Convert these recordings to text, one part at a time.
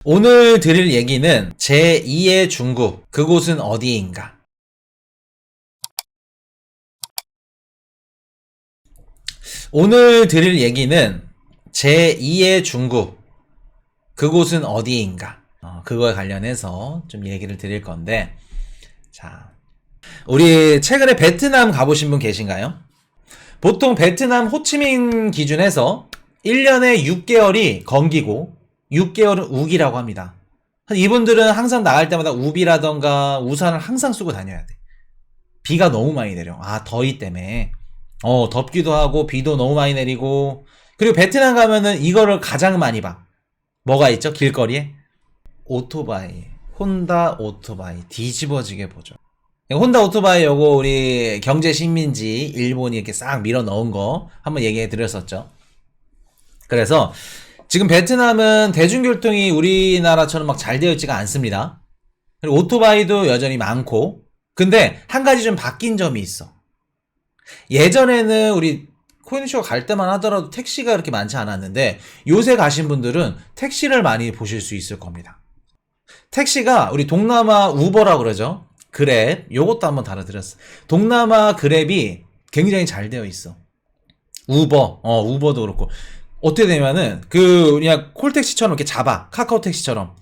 오늘 드릴 얘기는 제2의 중국, 그곳은 어디인가? 오늘 드릴 얘기는 제2의 중국, 그곳은 어디인가? 그거에 관련해서 좀 얘기를 드릴 건데, 자, 우리 최근에 베트남 가보신 분 계신가요? 보통 베트남 호치민 기준에서 1년에 6개월이 건기고 6개월은 우기라고 합니다. 이분들은 항상 나갈 때마다 우비라던가 우산을 항상 쓰고 다녀야 돼. 비가 너무 많이 내려. 더위 때문에. 덥기도 하고 비도 너무 많이 내리고. 그리고 베트남 가면은 이거를 가장 많이 봐. 뭐가 있죠? 길거리에? 오토바이. 혼다 오토바이. 뒤집어지게 보죠. 혼다 오토바이 요거 우리 경제식민지 일본이 이렇게 싹 밀어 넣은 거 한번 얘기해 드렸었죠. 그래서 지금 베트남은 대중교통이 우리나라처럼 막 잘 되어 있지가 않습니다. 그리고 오토바이도 여전히 많고, 근데 한 가지 좀 바뀐 점이 있어. 예전에는 우리 코인쇼 갈 때만 하더라도 택시가 그렇게 많지 않았는데 요새 가신 분들은 택시를 많이 보실 수 있을 겁니다. 택시가 우리 동남아 우버라고 그러죠. 그랩, 요것도 한번 다뤄드렸어. 동남아 그랩이 굉장히 잘 되어 있어. 우버도 그렇고. 어떻게 되냐면은, 그냥 콜택시처럼 이렇게 잡아. 카카오 택시처럼.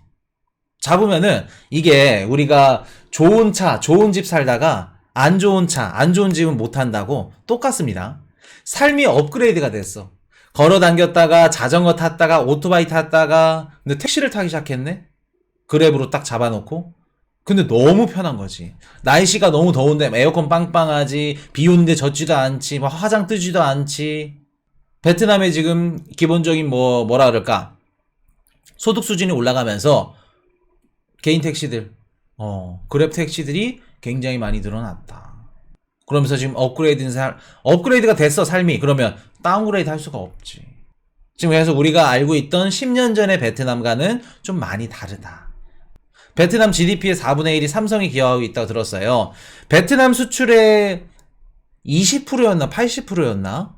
잡으면은, 이게 우리가 좋은 차, 좋은 집 살다가, 안 좋은 차, 안 좋은 집은 못 한다고 똑같습니다. 삶이 업그레이드가 됐어. 걸어 당겼다가, 자전거 탔다가, 오토바이 탔다가, 근데 택시를 타기 시작했네? 그랩으로 딱 잡아놓고. 근데 너무 편한 거지. 날씨가 너무 더운데 에어컨 빵빵하지, 비 오는데 젖지도 않지, 막 화장 뜨지도 않지. 베트남에 지금 기본적인 뭐라 그럴까? 소득 수준이 올라가면서 개인 택시들, 그랩 택시들이 굉장히 많이 늘어났다. 그러면서 지금 업그레이드가 됐어, 삶이. 그러면 다운그레이드 할 수가 없지. 지금 그래서 우리가 알고 있던 10년 전의 베트남과는 좀 많이 다르다. 베트남 GDP의 4분의 1이 삼성이 기여하고 있다고 들었어요. 베트남 수출의 20%였나 80%였나?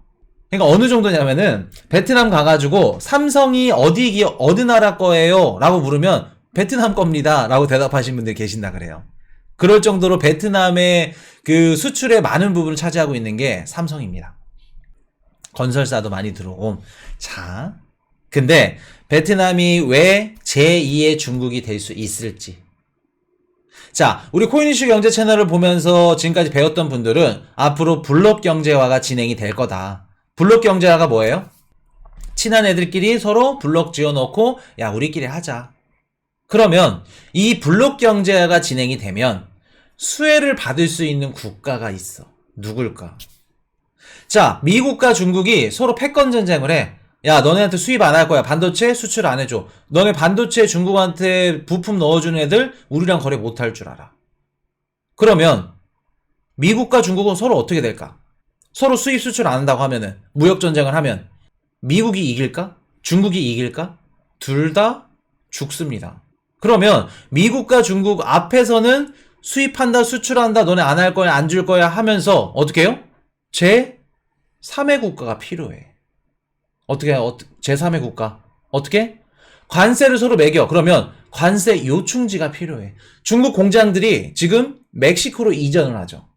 그러니까 어느 정도냐면은 베트남 가가지고 삼성이 어느 나라 거예요? 라고 물으면 베트남 겁니다. 라고 대답하신 분들이 계신다 그래요. 그럴 정도로 베트남의 그 수출의 많은 부분을 차지하고 있는 게 삼성입니다. 건설사도 많이 들어오고. 자, 근데 베트남이 왜 제2의 중국이 될 수 있을지. 자, 우리 코인이슈 경제 채널을 보면서 지금까지 배웠던 분들은 앞으로 블록 경제화가 진행이 될 거다. 블록 경제화가 뭐예요? 친한 애들끼리 서로 블록 지어놓고 야 우리끼리 하자. 그러면 이 블록 경제화가 진행이 되면 수혜를 받을 수 있는 국가가 있어. 누굴까? 자, 미국과 중국이 서로 패권 전쟁을 해. 야, 너네한테 수입 안 할 거야. 반도체 수출 안 해줘. 너네 반도체 중국한테 부품 넣어주는 애들 우리랑 거래 못 할 줄 알아. 그러면 미국과 중국은 서로 어떻게 될까? 서로 수입 수출 안 한다고 하면은 무역 전쟁을 하면 미국이 이길까? 중국이 이길까? 둘 다 죽습니다. 그러면 미국과 중국 앞에서는 수입한다, 수출한다, 너네 안 할 거야, 안 줄 거야 하면서 어떻게 해요? 제3의 국가가 필요해. 어떻게 제3의 국가? 어떻게? 관세를 서로 매겨. 그러면 관세 요충지가 필요해. 중국 공장들이 지금 멕시코로 이전을 하죠.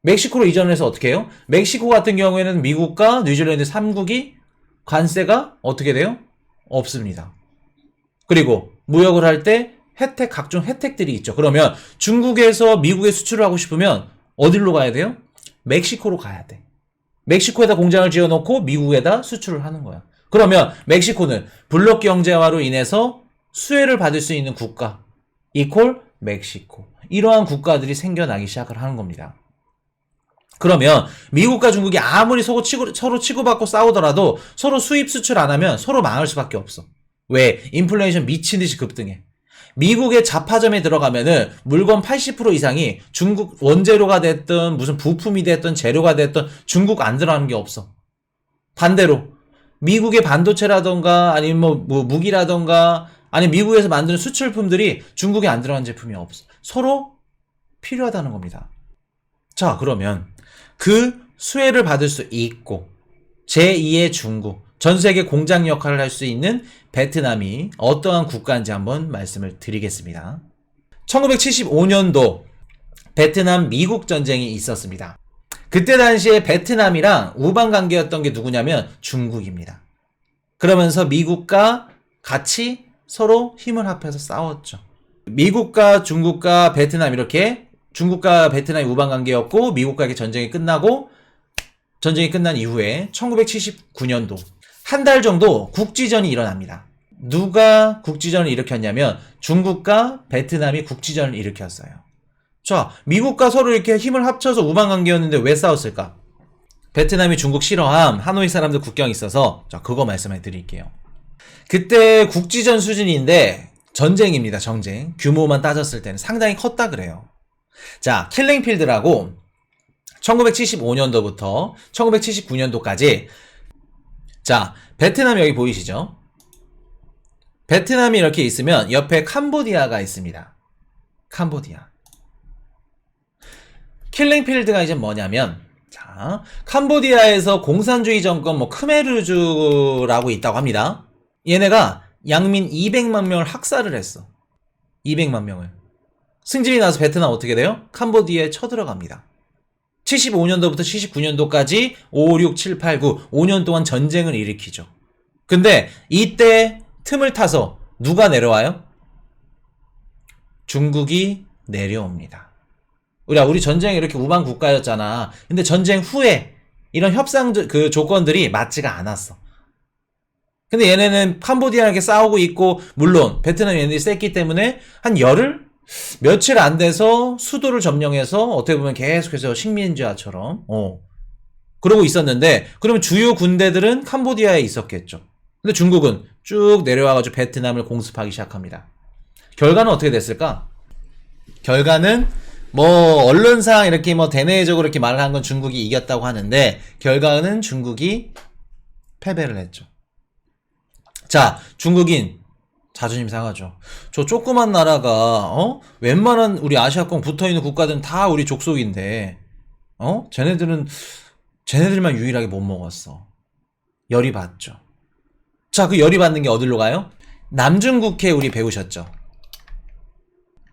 멕시코로 이전을 해서 어떻게 해요? 멕시코 같은 경우에는 미국과 뉴질랜드 3국이 관세가 어떻게 돼요? 없습니다. 그리고 무역을 할 때 각종 혜택들이 있죠. 그러면 중국에서 미국에 수출을 하고 싶으면 어디로 가야 돼요? 멕시코로 가야 돼. 멕시코에다 공장을 지어놓고 미국에다 수출을 하는 거야. 그러면 멕시코는 블록 경제화로 인해서 수혜를 받을 수 있는 국가 이퀄 멕시코. 이러한 국가들이 생겨나기 시작을 하는 겁니다. 그러면 미국과 중국이 아무리 서로 치고받고 싸우더라도 서로 수입 수출 안 하면 서로 망할 수밖에 없어. 왜? 인플레이션 미친 듯이 급등해. 미국의 잡화점에 들어가면은 물건 80% 이상이 중국 원재료가 됐든 무슨 부품이 됐든 재료가 됐든 중국 안 들어가는 게 없어. 반대로 미국의 반도체라던가 아니면 뭐 무기라던가 아니면 미국에서 만드는 수출품들이 중국에 안 들어간 제품이 없어. 서로 필요하다는 겁니다. 자, 그러면 그 수혜를 받을 수 있고 제2의 중국 전 세계 공장 역할을 할 수 있는 베트남이 어떠한 국가인지 한번 말씀을 드리겠습니다. 1975년도 베트남 미국 전쟁이 있었습니다. 그때 당시에 베트남이랑 우방 관계였던 게 누구냐면 중국입니다. 그러면서 미국과 같이 서로 힘을 합해서 싸웠죠. 미국과 중국과 베트남 이렇게 중국과 베트남이 우방 관계였고 미국과 이렇게 전쟁이 끝나고 전쟁이 끝난 이후에 1979년도 한 달 정도 국지전이 일어납니다. 누가 국지전을 일으켰냐면 중국과 베트남이 국지전을 일으켰어요. 자, 미국과 서로 이렇게 힘을 합쳐서 우방 관계였는데 왜 싸웠을까? 베트남이 중국 싫어함, 하노이 사람들 국경이 있어서 자, 그거 말씀해 드릴게요. 그때 국지전 수준인데 전쟁입니다. 전쟁. 규모만 따졌을 때는 상당히 컸다 그래요. 자, 킬링필드라고 1975년도부터 1979년도까지 자, 베트남 여기 보이시죠? 베트남이 이렇게 있으면 옆에 캄보디아가 있습니다. 캄보디아. 킬링필드가 이제 뭐냐면 자, 캄보디아에서 공산주의 정권 크메르주라고 있다고 합니다. 얘네가 양민 200만 명을 학살을 했어. 200만 명을. 승진이 나서 베트남 어떻게 돼요? 캄보디아에 쳐들어갑니다. 75년도부터 79년도까지 5, 6, 7, 8, 9 5년 동안 전쟁을 일으키죠. 근데 이때 틈을 타서 누가 내려와요? 중국이 내려옵니다. 우리 전쟁이 이렇게 우방 국가였잖아. 근데 전쟁 후에 이런 협상 조건들이 맞지가 않았어. 근데 얘네는 캄보디아랑 이렇게 싸우고 있고 물론 베트남 얘네들이 셌기 때문에 한 열흘? 며칠 안 돼서 수도를 점령해서 어떻게 보면 계속해서 식민지화처럼 그러고 있었는데 그러면 주요 군대들은 캄보디아에 있었겠죠. 근데 중국은 쭉 내려와가지고 베트남을 공습하기 시작합니다. 결과는 어떻게 됐을까? 결과는 언론상 이렇게 대내적으로 이렇게 말을 한 건 중국이 이겼다고 하는데 결과는 중국이 패배를 했죠. 자, 중국인 자존심 상하죠. 저 조그만 나라가 웬만한 우리 아시아권 붙어있는 국가들은 다 우리 족속인데 쟤네들만 유일하게 못 먹었어. 열이 받죠. 자, 그 열이 받는 게 어디로 가요? 남중국해 우리 배우셨죠?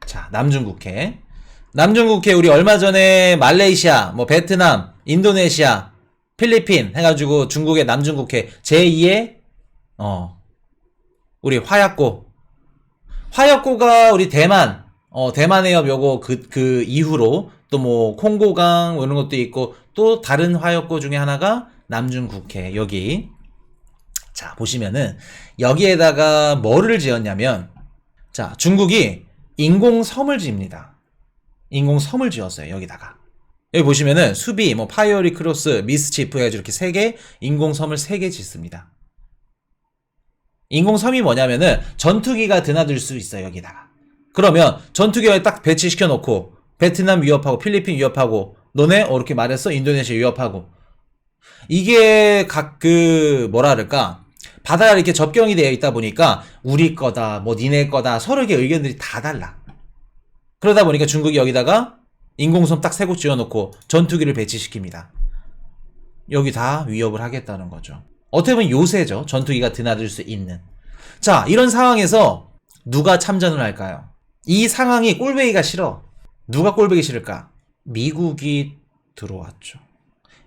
자, 남중국해 우리 얼마 전에 말레이시아, 베트남, 인도네시아, 필리핀 해가지고 중국의 남중국해 제2의 우리 화약고가 우리 대만 해협 요거 그 이후로 또 콩고강 이런 것도 있고 또 다른 화약고 중에 하나가 남중국해 여기. 자, 보시면은 여기에다가 뭐를 지었냐면 자, 중국이 인공섬을 지입니다. 인공섬을 지었어요. 여기다가. 여기 보시면은 수비, 파이어리 크로스, 미스치프 해가지고 이렇게 3개 인공섬을 3개 짓습니다. 인공섬이 뭐냐면은 전투기가 드나들 수 있어요. 여기다가. 그러면 전투기가 딱 배치시켜 놓고 베트남 위협하고 필리핀 위협하고 너네 이렇게 말했어. 인도네시아 위협하고 이게 각 뭐라 그럴까 바다가 이렇게 접경이 되어 있다 보니까 우리 거다 니네 거다 서로의 의견들이 다 달라. 그러다 보니까 중국이 여기다가 인공섬 딱 3곳 지어놓고 전투기를 배치시킵니다. 여기 다 위협을 하겠다는 거죠. 어떻게 보면 요새죠. 전투기가 드나들 수 있는. 자, 이런 상황에서 누가 참전을 할까요? 이 상황이 꼴보기가 싫어. 누가 꼴보기 싫을까? 미국이 들어왔죠.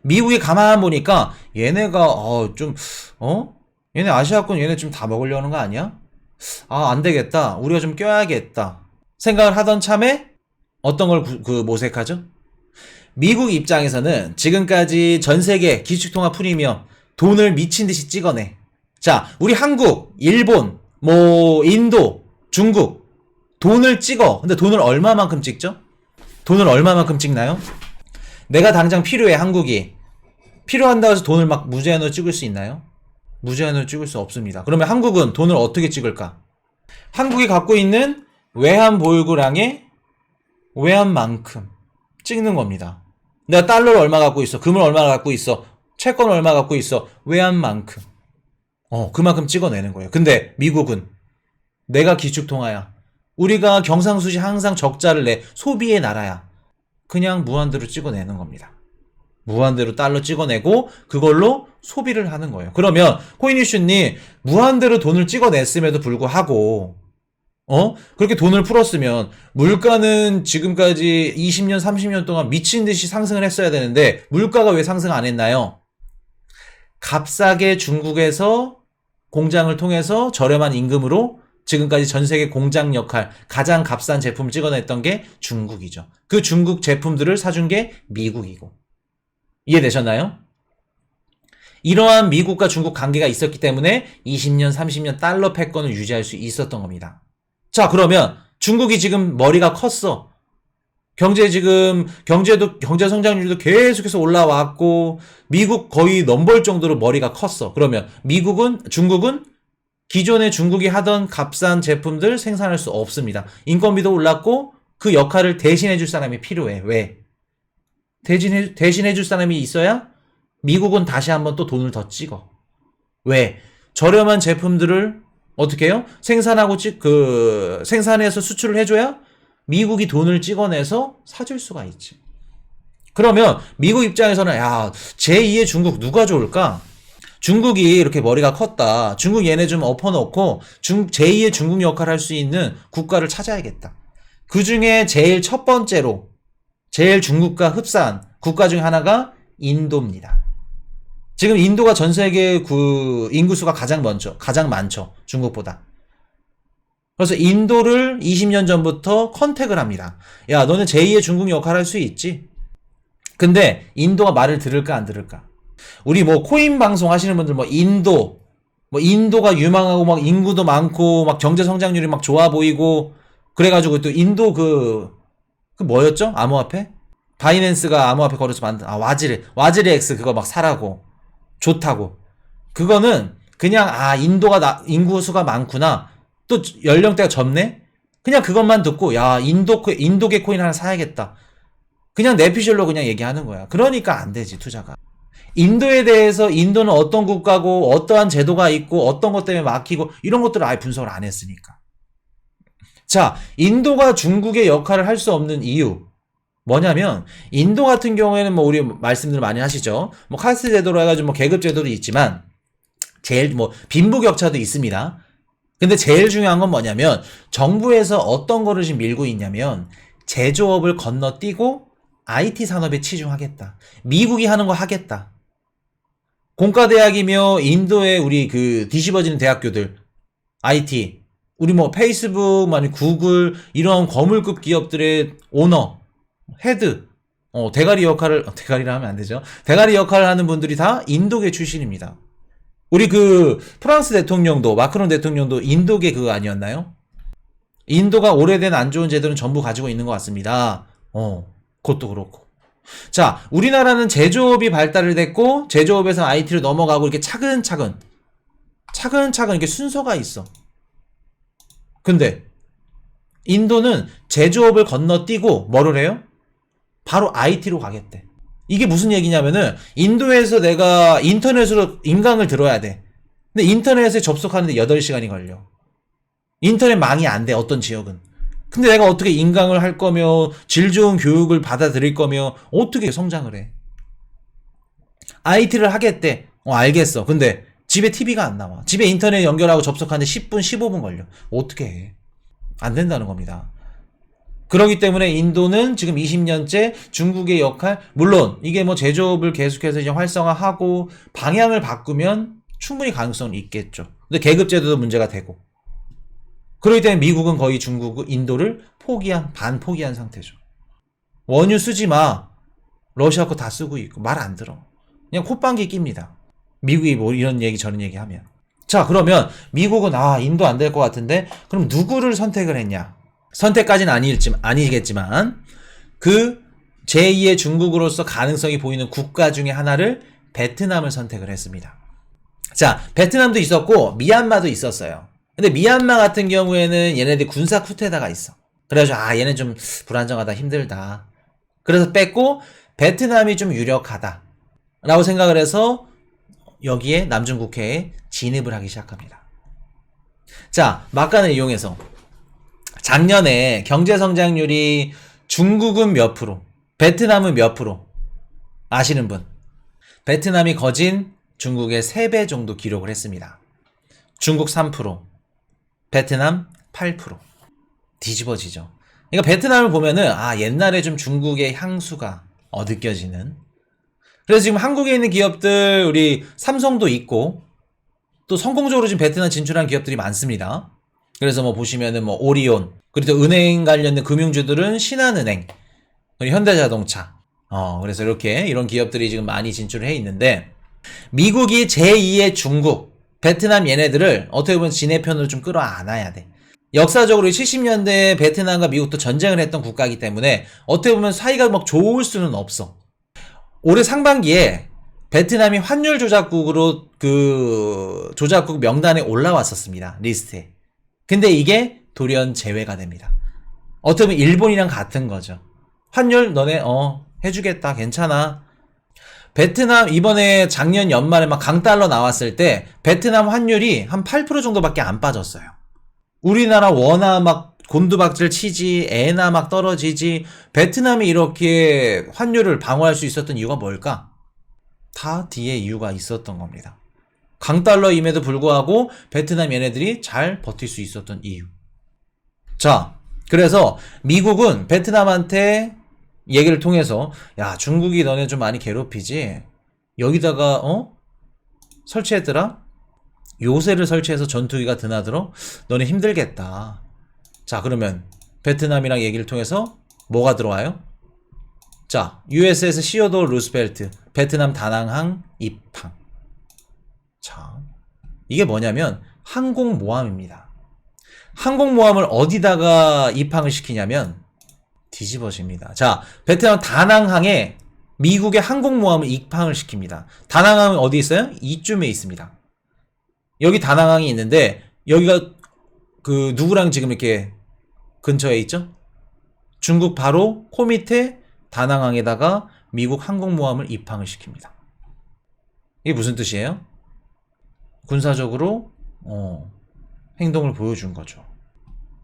미국이 가만 보니까 얘네가 얘네 아시아권 얘네 좀 다 먹으려는 거 아니야? 안 되겠다. 우리가 좀 껴야겠다. 생각을 하던 참에 어떤 걸 모색하죠? 미국 입장에서는 지금까지 전 세계 기축통화 프리미엄 돈을 미친 듯이 찍어내. 자, 우리 한국, 일본, 인도, 중국 돈을 찍어. 근데 돈을 얼마만큼 찍죠? 돈을 얼마만큼 찍나요? 내가 당장 필요해. 한국이 필요한다고 해서 돈을 막 무제한으로 찍을 수 있나요? 무제한으로 찍을 수 없습니다. 그러면 한국은 돈을 어떻게 찍을까? 한국이 갖고 있는 외환 보유고량의 외환만큼 찍는 겁니다. 내가 달러를 얼마 갖고 있어? 금을 얼마 갖고 있어? 채권을 얼마 갖고 있어? 외환만큼. 그만큼 찍어내는 거예요. 근데 미국은 내가 기축통화야. 우리가 경상수지 항상 적자를 내. 소비의 나라야. 그냥 무한대로 찍어내는 겁니다. 무한대로 달러 찍어내고 그걸로 소비를 하는 거예요. 그러면 코인이슈님 무한대로 돈을 찍어냈음에도 불구하고 그렇게 돈을 풀었으면 물가는 지금까지 20년, 30년 동안 미친 듯이 상승을 했어야 되는데 물가가 왜 상승 안 했나요? 값싸게 중국에서 공장을 통해서 저렴한 임금으로 지금까지 전 세계 공장 역할, 가장 값싼 제품을 찍어냈던 게 중국이죠. 그 중국 제품들을 사준 게 미국이고. 이해되셨나요? 이러한 미국과 중국 관계가 있었기 때문에 20년, 30년 달러 패권을 유지할 수 있었던 겁니다. 자, 그러면 중국이 지금 머리가 컸어. 경제 성장률도 계속해서 올라왔고, 미국 거의 넘볼 정도로 머리가 컸어. 그러면 중국은 기존에 중국이 하던 값싼 제품들 생산할 수 없습니다. 인건비도 올랐고, 그 역할을 대신해줄 사람이 필요해. 왜? 대신해줄 사람이 있어야 미국은 다시 한번 또 돈을 더 찍어. 왜? 저렴한 제품들을 어떻게 해요? 생산해서 수출을 해줘야 미국이 돈을 찍어내서 사줄 수가 있지. 그러면 미국 입장에서는 야, 제2의 중국 누가 좋을까? 중국이 이렇게 머리가 컸다. 중국 얘네 좀 엎어놓고 제2의 중국 역할을 할 수 있는 국가를 찾아야겠다. 그 중에 제일 첫 번째로 제일 중국과 흡사한 국가 중에 하나가 인도입니다. 지금 인도가 전 세계 인구수가 가장 많죠. 중국보다. 그래서 인도를 20년 전부터 컨택을 합니다. 야, 너는 제2의 중국 역할을 할 수 있지? 근데 인도가 말을 들을까 안 들을까? 우리 코인 방송 하시는 분들 인도가 유망하고 막 인구도 많고 막 경제 성장률이 막 좋아 보이고 그래가지고 또 인도 그 뭐였죠? 암호화폐? 바이낸스가 암호화폐 거래소 만든 와즈리 X 그거 막 사라고 좋다고. 그거는 그냥 인도가 인구수가 많구나. 또 연령대가 젊네? 그냥 그것만 듣고 야 인도계 코인 하나 사야겠다. 그냥 내피셜로 그냥 얘기하는 거야. 그러니까 안 되지 투자가. 인도에 대해서 인도는 어떤 국가고 어떠한 제도가 있고 어떤 것 때문에 막히고 이런 것들을 아예 분석을 안 했으니까. 자, 인도가 중국의 역할을 할 수 없는 이유 뭐냐면 인도 같은 경우에는 우리 말씀들 많이 하시죠. 카스트 제도로 해가지고 계급 제도도 있지만 제일 빈부격차도 있습니다. 근데 제일 중요한 건 뭐냐면 정부에서 어떤 거를 지금 밀고 있냐면 제조업을 건너뛰고 IT 산업에 치중하겠다. 미국이 하는 거 하겠다. 공과대학이며 인도의 우리 뒤집어지는 대학교들 IT 우리 페이스북, 구글 이런 거물급 기업들의 오너, 헤드, 대가리 대가리라 하면 안 되죠. 대가리 역할을 하는 분들이 다 인도계 출신입니다. 우리 프랑스 대통령도, 마크롱 대통령도 인도계 그거 아니었나요? 인도가 오래된 안 좋은 제도는 전부 가지고 있는 것 같습니다. 그것도 그렇고. 자, 우리나라는 제조업이 발달을 됐고, 제조업에서 IT로 넘어가고 이렇게 차근차근 이렇게 순서가 있어. 근데, 인도는 제조업을 건너뛰고 뭐를 해요? 바로 IT로 가겠대. 이게 무슨 얘기냐면은 인도에서 내가 인터넷으로 인강을 들어야 돼. 근데 인터넷에 접속하는데 8시간이 걸려. 인터넷망이 안 돼, 어떤 지역은. 근데 내가 어떻게 인강을 할 거며 질 좋은 교육을 받아들일 거며 어떻게 성장을 해. IT를 하겠대. 알겠어. 근데 집에 TV가 안 나와. 집에 인터넷 연결하고 접속하는데 10분, 15분 걸려. 어떻게 해. 안 된다는 겁니다. 그렇기 때문에 인도는 지금 20년째 중국의 역할, 물론 이게 제조업을 계속해서 이제 활성화하고 방향을 바꾸면 충분히 가능성은 있겠죠. 근데 계급제도도 문제가 되고. 그렇기 때문에 미국은 거의 인도를 반포기한 상태죠. 원유 쓰지 마. 러시아 거 다 쓰고 있고 말 안 들어. 그냥 콧방귀 낍니다. 미국이 이런 얘기 저런 얘기 하면. 자, 그러면 미국은 인도 안 될 것 같은데 그럼 누구를 선택을 했냐? 선택까지는 아니겠지만 제2의 중국으로서 가능성이 보이는 국가 중에 하나를 베트남을 선택을 했습니다. 자, 베트남도 있었고 미얀마도 있었어요. 근데 미얀마 같은 경우에는 얘네들 군사 쿠데타가 있어. 그래가지고 얘는 좀 불안정하다, 힘들다. 그래서 뺐고 베트남이 좀 유력하다 라고 생각을 해서 여기에 남중국해에 진입을 하기 시작합니다. 자, 막간을 이용해서 작년에 경제 성장률이 중국은 몇 프로, 베트남은 몇 프로 아시는 분? 베트남이 거진 중국의 3배 정도 기록을 했습니다. 중국 3%, 베트남 8%. 뒤집어지죠. 그러니까 베트남을 보면은 옛날에 좀 중국의 향수가 느껴지는. 그래서 지금 한국에 있는 기업들 우리 삼성도 있고 또 성공적으로 지금 베트남 진출한 기업들이 많습니다. 그래서 뭐 보시면은 뭐 오리온, 그리고 또 은행 관련된 금융주들은 신한은행, 그리고 현대자동차. 그래서 이런 기업들이 지금 많이 진출을 해 있는데, 미국이 제2의 중국, 베트남 얘네들을 어떻게 보면 지네 편으로 좀 끌어안아야 돼. 역사적으로 70년대에 베트남과 미국도 전쟁을 했던 국가이기 때문에 어떻게 보면 사이가 막 좋을 수는 없어. 올해 상반기에 베트남이 환율 조작국으로 조작국 명단에 올라왔었습니다. 리스트에. 근데 이게 돌연 제외가 됩니다. 어떻게 보면 일본이랑 같은 거죠. 환율 너네 해주겠다, 괜찮아. 베트남 이번에 작년 연말에 막 강달러 나왔을 때 베트남 환율이 한 8% 정도밖에 안 빠졌어요. 우리나라 원화 막 곤두박질 치지, 엔화 막 떨어지지, 베트남이 이렇게 환율을 방어할 수 있었던 이유가 뭘까? 다 뒤에 이유가 있었던 겁니다. 강달러임에도 불구하고 베트남 얘네들이 잘 버틸 수 있었던 이유. 자, 그래서 미국은 베트남한테 얘기를 통해서 야, 중국이 너네 좀 많이 괴롭히지? 여기다가 설치했더라? 요새를 설치해서 전투기가 드나들어? 너네 힘들겠다. 자, 그러면 베트남이랑 얘기를 통해서 뭐가 들어와요? 자, USS 시어도어 루스벨트 베트남 다낭항 입항. 자, 이게 뭐냐면 항공모함입니다. 항공모함을 어디다가 입항을 시키냐면 뒤집어집니다. 자, 베트남 다낭항에 미국의 항공모함을 입항을 시킵니다. 다낭항은 어디 있어요? 이쯤에 있습니다. 여기 다낭항이 있는데 여기가 누구랑 지금 이렇게 근처에 있죠? 중국 바로 코 밑에 다낭항에다가 미국 항공모함을 입항을 시킵니다. 이게 무슨 뜻이에요? 군사적으로 행동을 보여준 거죠.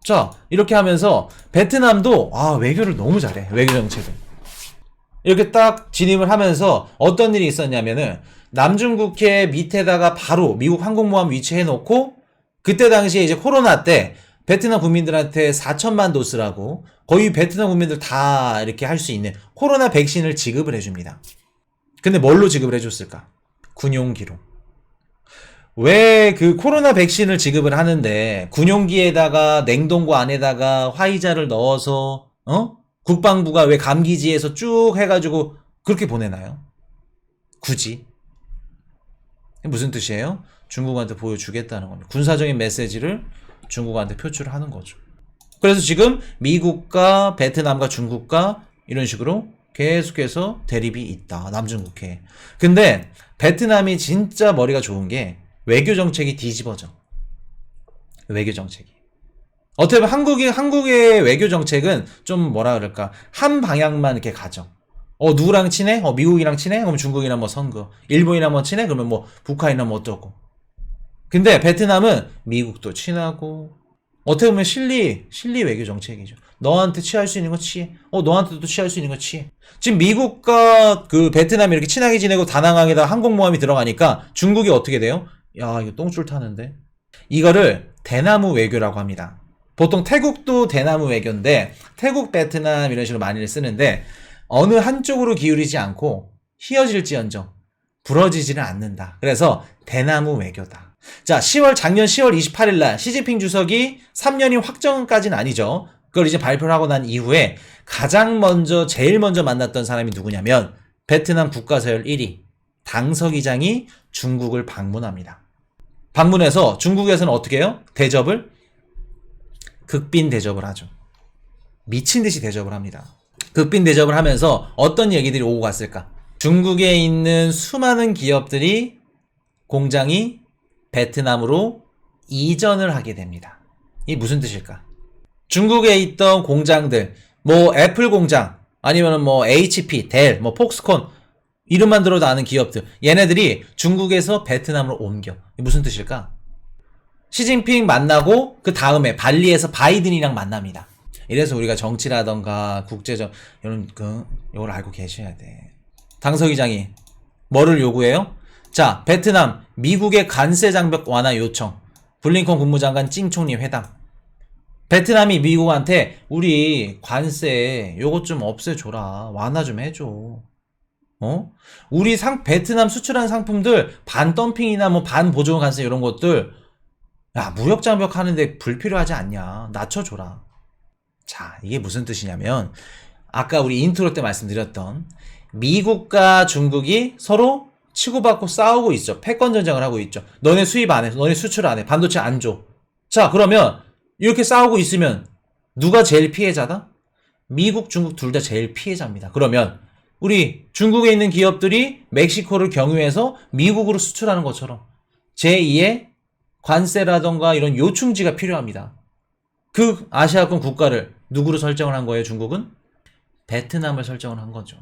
자, 이렇게 하면서 베트남도 외교를 너무 잘해. 외교 정책을. 이렇게 딱 진입을 하면서 어떤 일이 있었냐면은 남중국해 밑에다가 바로 미국 항공모함 위치해 놓고, 그때 당시에 이제 코로나 때 베트남 국민들한테 4천만 도스라고 거의 베트남 국민들 다 이렇게 할 수 있는 코로나 백신을 지급을 해줍니다. 근데 뭘로 지급을 해줬을까? 군용기로. 왜 코로나 백신을 지급을 하는데 군용기에다가 냉동고 안에다가 화이자를 넣어서 국방부가 왜 감기지에서 쭉 해가지고 그렇게 보내나요? 굳이. 무슨 뜻이에요? 중국한테 보여주겠다는 겁니다. 군사적인 메시지를 중국한테 표출을 하는 거죠. 그래서 지금 미국과 베트남과 중국과 이런 식으로 계속해서 대립이 있다. 남중국해. 근데 베트남이 진짜 머리가 좋은 게 외교 정책이 뒤집어져. 외교 정책이. 어떻게 보면 한국의 외교 정책은 좀 뭐라 그럴까, 한 방향만 이렇게 가죠. 누구랑 친해? 미국이랑 친해? 그럼 중국이랑 뭐 선거. 일본이랑 뭐 친해? 그러면 뭐 북한이랑 뭐 어쩌고. 근데 베트남은 미국도 친하고, 어떻게 보면 실리 외교 정책이죠. 너한테 취할 수 있는 거 취해. 너한테도 취할 수 있는 거 취해. 지금 미국과 베트남이 이렇게 친하게 지내고 다낭항에다 항공모함이 들어가니까 중국이 어떻게 돼요? 야, 이거 똥줄 타는데? 이거를 대나무 외교라고 합니다. 보통 태국도 대나무 외교인데 태국, 베트남 이런 식으로 많이들 쓰는데 어느 한쪽으로 기울이지 않고 휘어질지언정 부러지지는 않는다. 그래서 대나무 외교다. 자, 작년 10월 28일 날 시진핑 주석이 3년이 확정까지는 아니죠. 그걸 이제 발표를 하고 난 이후에 제일 먼저 만났던 사람이 누구냐면 베트남 국가서열 1위 당서기장이 중국을 방문합니다. 방문해서 중국에서는 어떻게 해요? 극빈 대접을 하죠. 미친 듯이 대접을 합니다. 극빈 대접을 하면서 어떤 얘기들이 오고 갔을까? 중국에 있는 수많은 기업들이 공장이 베트남으로 이전을 하게 됩니다. 이게 무슨 뜻일까? 중국에 있던 공장들, 뭐 애플 공장, 아니면 뭐 HP, 델, 뭐 폭스콘, 이름만 들어도 아는 기업들, 얘네들이 중국에서 베트남으로 옮겨. 이게 무슨 뜻일까? 시진핑 만나고 그 다음에 발리에서 바이든이랑 만납니다. 이래서 우리가 정치라던가 국제적 이걸 알고 계셔야 돼. 당서기장이 뭐를 요구해요? 자, 베트남, 미국의 관세 장벽 완화 요청. 블링컨 국무장관 찡총리 회담. 베트남이 미국한테 우리 관세 요것 좀 없애줘라. 완화 좀 해줘. 우리 베트남 수출한 상품들 반 덤핑이나 뭐 반 보조 관세 이런 것들 야, 무역 장벽 하는데 불필요하지 않냐. 낮춰줘라. 자, 이게 무슨 뜻이냐면 아까 우리 인트로 때 말씀드렸던 미국과 중국이 서로 치고받고 싸우고 있죠. 패권 전쟁을 하고 있죠. 너네 수입 안 해. 너네 수출 안 해. 반도체 안 줘. 자, 그러면 이렇게 싸우고 있으면 누가 제일 피해자다? 미국, 중국 둘 다 제일 피해자입니다. 그러면 우리 중국에 있는 기업들이 멕시코를 경유해서 미국으로 수출하는 것처럼 제2의 관세라던가 이런 요충지가 필요합니다. 그 아시아권 국가를 누구로 설정을 한 거예요, 중국은? 베트남을 설정을 한 거죠.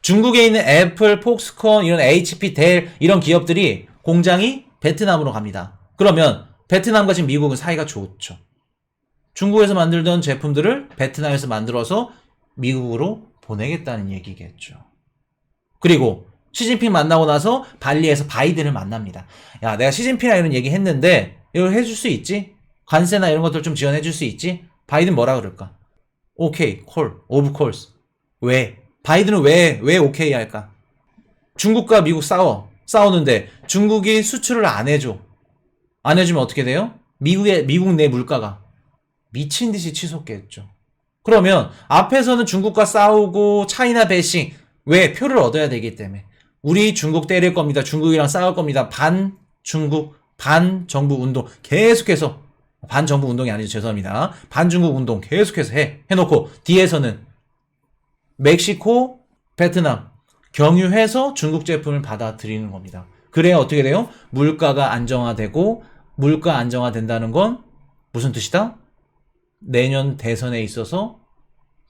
중국에 있는 애플, 폭스콘, 이런 HP, 델 이런 기업들이 공장이 베트남으로 갑니다. 그러면 베트남과 지금 미국은 사이가 좋죠. 중국에서 만들던 제품들을 베트남에서 만들어서 미국으로 보내겠다는 얘기겠죠. 그리고 시진핑 만나고 나서 발리에서 바이든을 만납니다. 야, 내가 시진핑이랑 이런 얘기 했는데 이걸 해줄 수 있지? 관세나 이런 것들 좀 지원해 줄 수 있지? 바이든 뭐라 그럴까? 오케이, 콜, 오브 콜스. 왜? 바이든은 왜 오케이 할까? 중국과 미국 싸우는데 중국이 수출을 안 해줘. 안 해주면 어떻게 돼요? 미국 내 물가가 미친 듯이 치솟겠죠. 그러면 앞에서는 중국과 싸우고 차이나 배싱 왜? 표를 얻어야 되기 때문에 우리 중국 때릴 겁니다. 중국이랑 싸울 겁니다. 반 중국 반 정부 운동 계속해서 반 정부 운동이 아니죠. 죄송합니다. 반 중국 운동 계속해서 해놓고 뒤에서는 멕시코, 베트남 경유해서 중국 제품을 받아들이는 겁니다. 그래야 어떻게 돼요? 물가가 안정화되고 물가 안정화된다는 건 무슨 뜻이다? 내년 대선에 있어서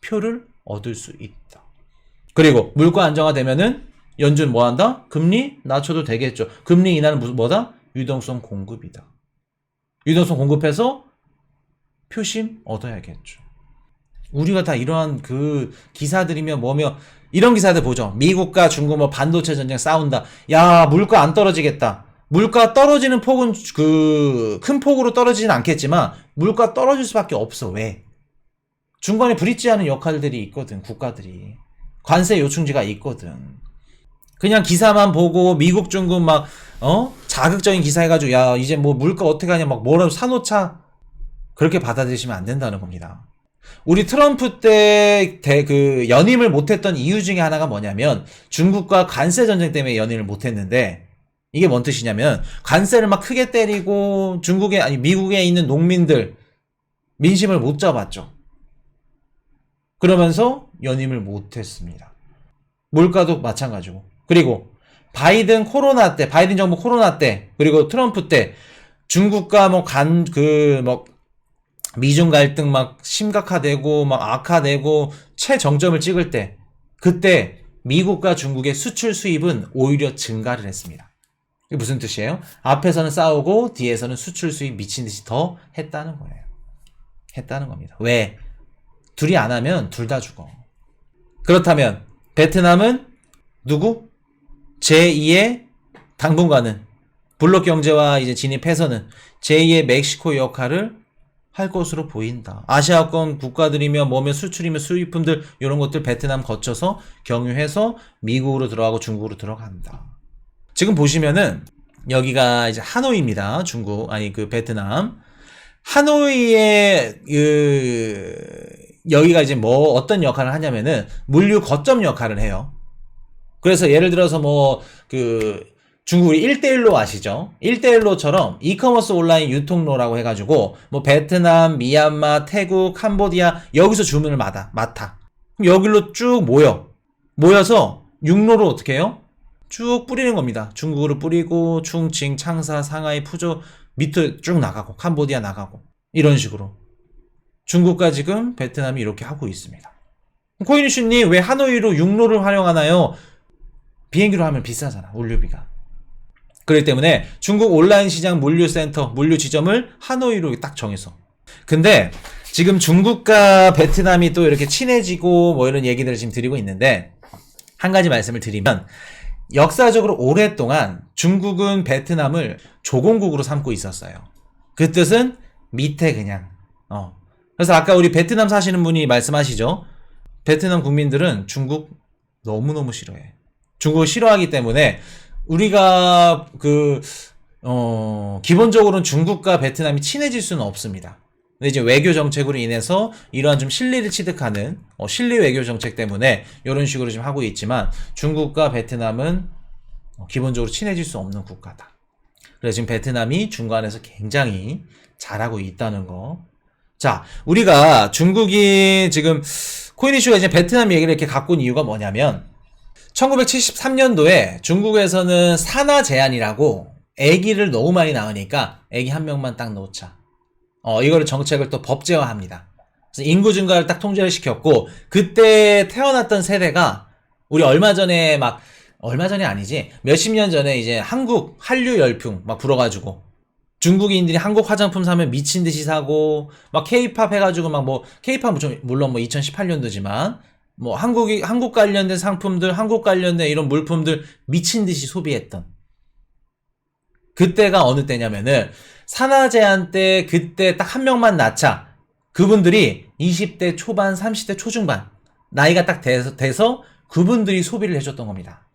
표를 얻을 수 있다. 그리고 물가 안정화되면은 연준 뭐 한다? 금리 낮춰도 되겠죠. 금리 인하는 무슨 뭐다? 유동성 공급이다. 유동성 공급해서 표심 얻어야겠죠. 우리가 다 이러한 그 기사들이며 뭐며 이런 기사들 보죠. 미국과 중국 뭐 반도체 전쟁 싸운다. 야, 물가 안 떨어지겠다. 물가 떨어지는 폭은 그 큰 폭으로 떨어지진 않겠지만 물가 떨어질 수밖에 없어. 왜? 중간에 브릿지하는 역할들이 있거든. 국가들이. 관세 요충지가 있거든. 그냥 기사만 보고 미국 중국 막 자극적인 기사 해가지고 야 이제 뭐 물가 어떻게 하냐 막 뭐라도 사놓자 그렇게 받아들이시면 안 된다는 겁니다. 우리 트럼프 때 그 연임을 못했던 이유 중에 하나가 뭐냐면 중국과 관세 전쟁 때문에 연임을 못했는데 이게 뭔 뜻이냐면 관세를 막 크게 때리고 중국에 아니 미국에 있는 농민들 민심을 못 잡았죠. 그러면서 연임을 못했습니다. 물가도 마찬가지고. 그리고 바이든 정부 코로나 때 그리고 트럼프 때 중국과 미중 갈등 막 심각화되고 막 악화되고 최정점을 찍을 때 그때 미국과 중국의 수출 수입은 오히려 증가를 했습니다. 이게 무슨 뜻이에요? 앞에서는 싸우고 뒤에서는 수출 수입 미친 듯이 더 했다는 거예요. 했다는 겁니다. 왜? 둘이 안 하면 둘 다 죽어. 그렇다면 베트남은 누구? 제2의 당분간은 블록 경제와 이제 진입해서는 제2의 멕시코 역할을 할 것으로 보인다. 아시아권 국가들이며 뭐며 수출이며 수입품들 이런 것들 베트남 거쳐서 경유해서 미국으로 들어가고 중국으로 들어간다. 지금 보시면은 여기가 이제 하노이입니다. 베트남. 하노이의 여기가 이제 뭐 어떤 역할을 하냐면은 물류 거점 역할을 해요. 그래서 예를 들어서 중국 우리 1대1로 아시죠? 1대1로처럼 이커머스 온라인 유통로라고 해가지고 뭐 베트남, 미얀마, 태국, 캄보디아 여기서 주문을 맡아. 그럼 여기로 쭉 모여서 육로로 어떻게 해요? 쭉 뿌리는 겁니다. 중국으로 뿌리고 충칭, 창사, 상하이, 푸조 밑으로 쭉 나가고 캄보디아 나가고 이런 식으로 중국과 지금 베트남이 이렇게 하고 있습니다. 코인이슈님 왜 하노이로 육로를 활용하나요? 비행기로 하면 비싸잖아. 물류비가. 그렇기 때문에 중국 온라인 시장 물류센터, 물류 지점을 하노이로 딱 정해서. 근데 지금 중국과 베트남이 또 이렇게 친해지고 뭐 이런 얘기들을 지금 드리고 있는데 한 가지 말씀을 드리면 역사적으로 오랫동안 중국은 베트남을 조공국으로 삼고 있었어요. 그 뜻은 밑에 그냥. 그래서 아까 우리 베트남 사시는 분이 말씀하시죠. 베트남 국민들은 중국 너무너무 싫어해. 중국을 싫어하기 때문에 우리가 기본적으로는 중국과 베트남이 친해질 수는 없습니다. 근데 이제 외교 정책으로 인해서 이러한 좀 실리를 취득하는 실리 외교 정책 때문에 이런 식으로 지금 하고 있지만 중국과 베트남은 기본적으로 친해질 수 없는 국가다. 그래서 지금 베트남이 중간에서 굉장히 잘하고 있다는 거. 자, 우리가 중국이 지금 코인 이슈가 이제 베트남 얘기를 이렇게 갖고 온 이유가 뭐냐면 1973년도에 중국에서는 산하 제한이라고 아기를 너무 많이 낳으니까 아기 한 명만 딱 놓자. 이거를 정책을 또 법제화합니다. 그래서 인구 증가를 딱 통제를 시켰고 그때 태어났던 세대가 우리 얼마 전에 아니지 몇십 년 전에 이제 한류 열풍 막 불어가지고 중국인들이 한국 화장품 사면 미친 듯이 사고 막 케이팝 해가지고 막 뭐 케이팝 물론 뭐 2018년도지만 뭐 한국 관련된 상품들 한국 관련된 이런 물품들 미친 듯이 소비했던 그때가 어느 때냐면은 산하 제한 때 그때 딱 한 명만 낳자 그분들이 20대 초반 30대 초중반 나이가 딱 돼서 그분들이 소비를 해줬던 겁니다.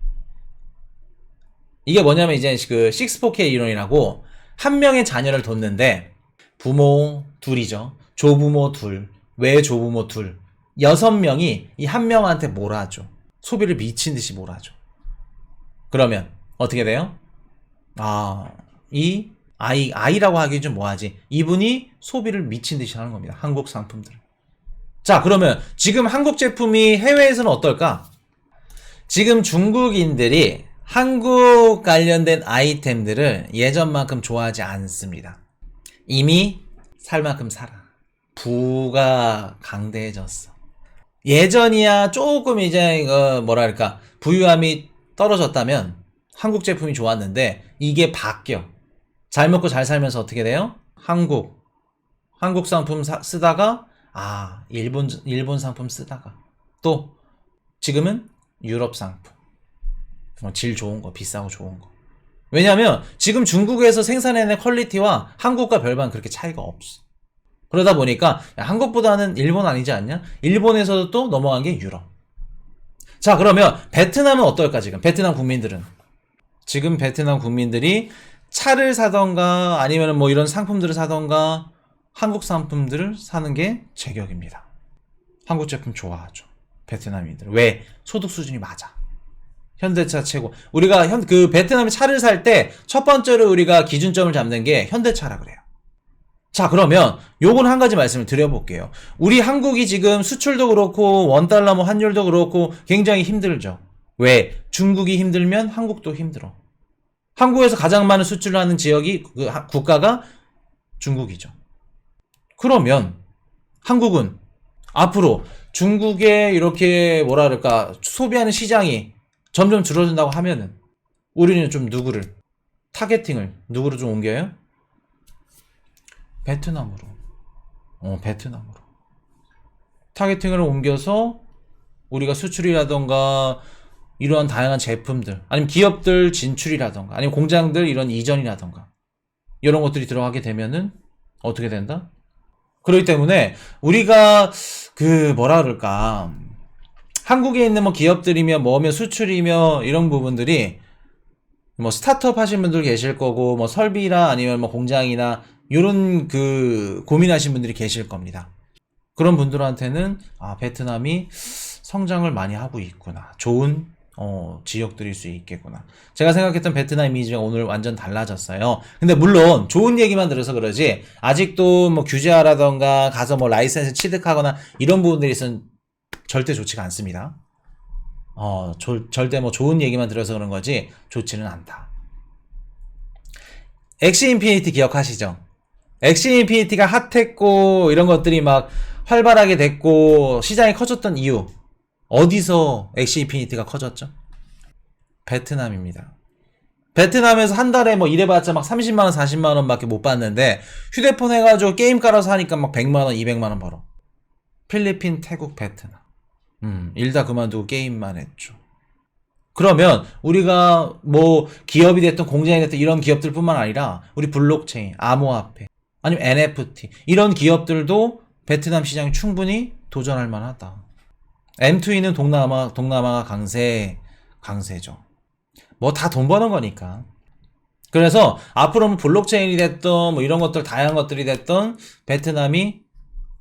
이게 뭐냐면 이제 그 6-4K 이론이라고 한 명의 자녀를 뒀는데 부모 둘이죠. 조부모 둘, 외조부모 둘, 6명이 이 한 명한테 몰아줘. 소비를 미친 듯이 몰아줘. 그러면 어떻게 돼요? 이 아이라고 하기 좀 뭐하지. 이분이 소비를 미친 듯이 하는 겁니다. 한국 상품들. 자, 그러면 지금 한국 제품이 해외에서는 어떨까? 지금 중국인들이 한국 관련된 아이템들을 예전만큼 좋아하지 않습니다. 이미 살 만큼 살아. 부가 강대해졌어. 예전이야 조금 이제 뭐랄까 부유함이 떨어졌다면 한국 제품이 좋았는데 이게 바뀌어. 잘 먹고 잘 살면서 어떻게 돼요? 한국 상품 쓰다가 일본 상품 쓰다가 또 지금은 유럽 상품 질 좋은 거 비싸고 좋은 거. 왜냐면 지금 중국에서 생산해낸 퀄리티와 한국과 별반 그렇게 차이가 없어. 그러다 보니까 한국보다는 일본 아니지 않냐? 일본에서도 또 넘어간 게 유럽. 자, 그러면 베트남은 어떨까 지금? 베트남 국민들은 지금 베트남 국민들이 차를 사던가 아니면 뭐 이런 상품들을 사던가 한국 상품들을 사는 게 제격입니다. 한국 제품 좋아하죠. 베트남인들. 왜? 소득 수준이 맞아. 현대차 최고. 우리가 베트남에 차를 살 때 첫 번째로 우리가 기준점을 잡는 게 현대차라 그래요. 자, 그러면 요건 한 가지 말씀을 드려볼게요. 우리 한국이 지금 수출도 그렇고 원달러 뭐 환율도 그렇고 굉장히 힘들죠. 왜? 중국이 힘들면 한국도 힘들어. 한국에서 가장 많은 수출을 하는 지역이 국가가 중국이죠. 그러면 한국은 앞으로 중국에 이렇게 소비하는 시장이 점점 줄어든다고 하면은 우리는 좀 타겟팅을 누구로 좀 옮겨요? 베트남으로. 베트남으로. 타겟팅을 옮겨서 우리가 수출이라던가 이러한 다양한 제품들 아니면 기업들 진출이라던가 아니면 공장들 이런 이전이라던가 이런 것들이 들어가게 되면은 어떻게 된다? 그렇기 때문에 우리가 한국에 있는 뭐 기업들이며 뭐며 수출이며 이런 부분들이 뭐 스타트업 하시는 분들 계실 거고 뭐 설비나 아니면 뭐 공장이나 이런 고민하시는 분들이 계실 겁니다. 그런 분들한테는 베트남이 성장을 많이 하고 있구나. 좋은 지역들일 수 있겠구나. 제가 생각했던 베트남 이미지가 오늘 완전 달라졌어요. 근데 물론 좋은 얘기만 들어서 그러지 아직도 뭐 규제하라던가 가서 뭐 라이센스 취득하거나 이런 부분들이 있으면 절대 좋지가 않습니다. 절대 뭐 좋은 얘기만 들어서 그런 거지 좋지는 않다. 엑시 인피니티 기억하시죠? 엑시 인피니티가 핫했고 이런 것들이 막 활발하게 됐고 시장이 커졌던 이유 어디서 엑시 인피니티가 커졌죠? 베트남입니다. 베트남에서 한 달에 뭐 이래봤자 막 30만원 40만원 밖에 못 받는데 휴대폰 해가지고 게임 깔아서 하니까 막 100만원 200만원 벌어. 필리핀 태국 베트남 일 다 그만두고 게임만 했죠. 그러면 우리가 뭐 기업이 됐든 공장이 됐든 이런 기업들뿐만 아니라 우리 블록체인, 암호화폐, 아니면 NFT 이런 기업들도 베트남 시장에 충분히 도전할 만하다. M2E는 동남아가 강세죠. 뭐 다 돈 버는 거니까. 그래서 앞으로는 블록체인이 됐든 뭐 이런 것들 다양한 것들이 됐든 베트남이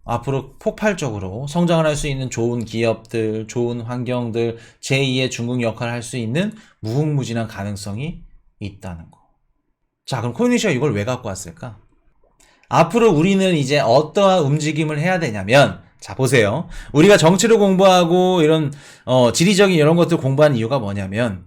앞으로 폭발적으로 성장을 할 수 있는 좋은 기업들, 좋은 환경들, 제2의 중국 역할을 할 수 있는 무궁무진한 가능성이 있다는 거. 자, 그럼 코인니시가 이걸 왜 갖고 왔을까? 앞으로 우리는 이제 어떠한 움직임을 해야 되냐면, 자, 보세요. 우리가 정치를 공부하고 이런, 지리적인 이런 것들 공부한 이유가 뭐냐면,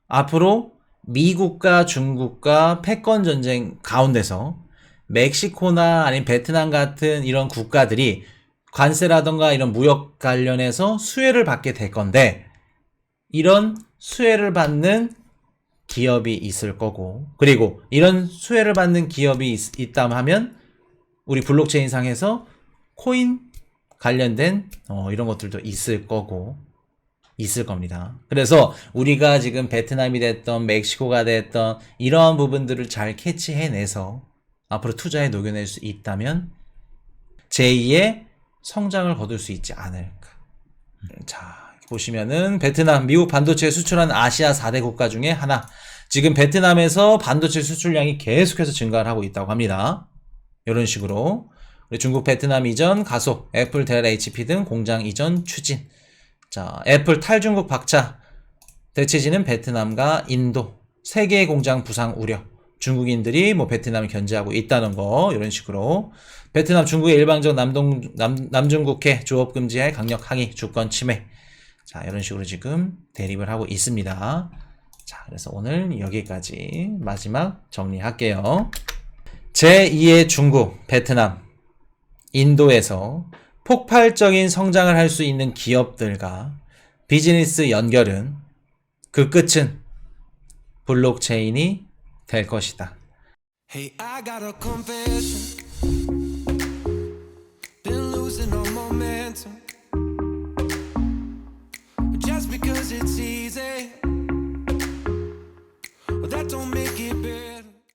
앞으로 미국과 중국과 패권 전쟁 가운데서 멕시코나 아니면 베트남 같은 이런 국가들이 관세라던가 이런 무역 관련해서 수혜를 받게 될 건데, 이런 수혜를 받는 기업이 있을 거고, 그리고 이런 수혜를 받는 기업이 있다 하면 우리 블록체인 상에서 코인 관련된 이런 것들도 있을 거고 있을 겁니다. 그래서 우리가 지금 베트남이 됐던 멕시코가 됐던 이러한 부분들을 잘 캐치해내서 앞으로 투자에 녹여낼 수 있다면 제2의 성장을 거둘 수 있지 않을까. 자, 보시면은 베트남, 미국 반도체 수출하는 아시아 4대 국가 중에 하나. 지금 베트남에서 반도체 수출량이 계속해서 증가를 하고 있다고 합니다. 이런 식으로 우리 중국 베트남 이전 가속, 애플 델 HP 등 공장 이전 추진. 자, 애플 탈중국 박차. 대체지는 베트남과 인도. 3개의 공장 부상 우려. 중국인들이 뭐 베트남을 견제하고 있다는 거 이런 식으로 베트남 중국의 일방적 남중국해 조업 금지에 강력 항의 주권 침해 자 이런 식으로 지금 대립을 하고 있습니다. 자 그래서 오늘 여기까지 마지막 정리할게요. 제2의 중국 베트남 인도에서 폭발적인 성장을 할 수 있는 기업들과 비즈니스 연결은 그 끝은 블록체인이 될 것이다. Hey, I got a confession. Been losing all momentum. Just because it's easy, well, that don't